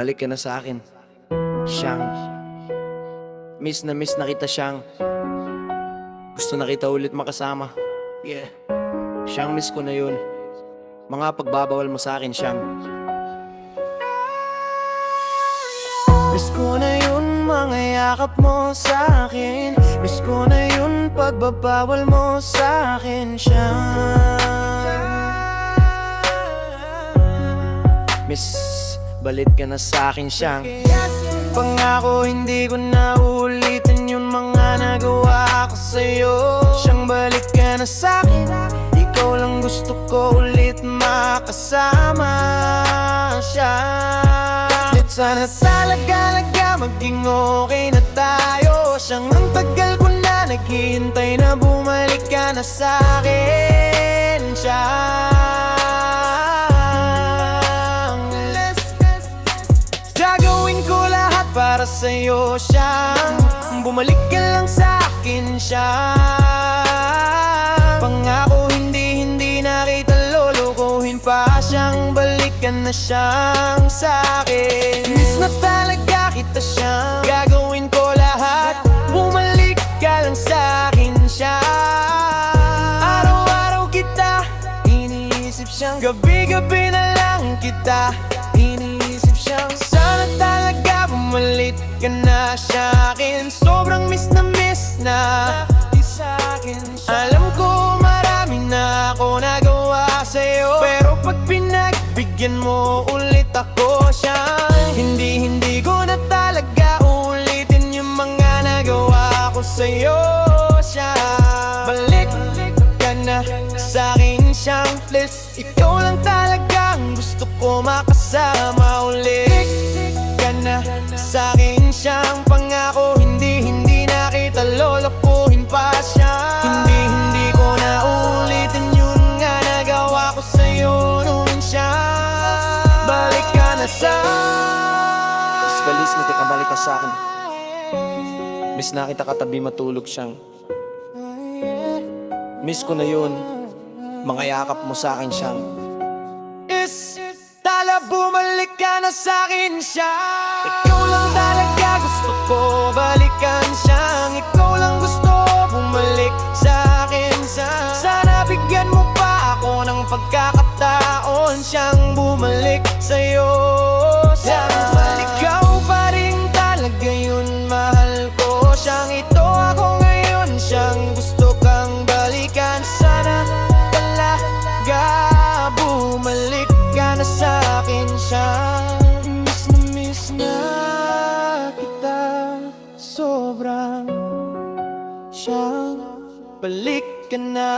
balik ka na sa akin. Siyang miss na kita siyang. Gusto na kita ulit makasama. Yeah. Siyang miss ko na yun. Mga pagbabawal mo sa akin siyang. Miss ko na yun, mga yakap mo sa akin. Miss ko na yun, pagbabawal mo sa akin siyang. Miss, balik ka na sa akin siyang. Pangako hindi ko na uulitin yung mga nagawa ko sa'yo. Siyang balik ka na sa'kin, ikaw lang gusto ko ulit makasama siya. At sana talaga maging okay na tayo. Siyang ang tagal ko na naghihintay na bumalik ka na sa'kin siyang. Gagawin ko lahat para sa'yo siyang. Bumalik ka lang sa'kin siyang. Pangako hindi na kita lolokohin pa siyang. Balikan na siyang sa'kin. Miss na talaga kita siyang. Gagawin ko lahat, bumalik ka lang sa'kin siyang. Araw-araw kita iniisip siyang. Gabi-gabi na lang kita iniisip siyang. Sana talaga bumalik ka na sa'kin. Sobrang miss na sa'kin siya. Alam ko marami na ako nagawa sa'yo, pero pag pinagbigyan mo ulit ako siya, hindi ko na talaga ulitin yung mga nagawa ko sa'yo siya. Balik ka na sa'kin siyang. Please, ikaw lang talaga ang gusto ko makasama ulit. Ka na sa'kin siyang. Pangako hindi na kita lolokohin pa siya. Hindi ko na ulitin yun nga nagawa ko sa'yo noon siya. Balik ka na sa. Balis na tika, balik ka sa'kin. Miss na kita katabi matulog siyang. Miss ko na yun, mga yakap mo sa'kin siyang. Tala bumalik ka na sa'kin siya. Ikaw lang talaga gusto ko balikan siyang. Ikaw lang gusto bumalik sa'kin siyang. Sana bigyan mo pa ako ng pagkakataon siyang bumalik sa'yo siyang. Ikaw pa rin talaga yun, mahal ko siyang. Ito ako ngayon siyang gusto kang balikan. Sana talaga bumalik ka na sa'kin siyang. Miss na kita sobrang siyang. Balik ka na.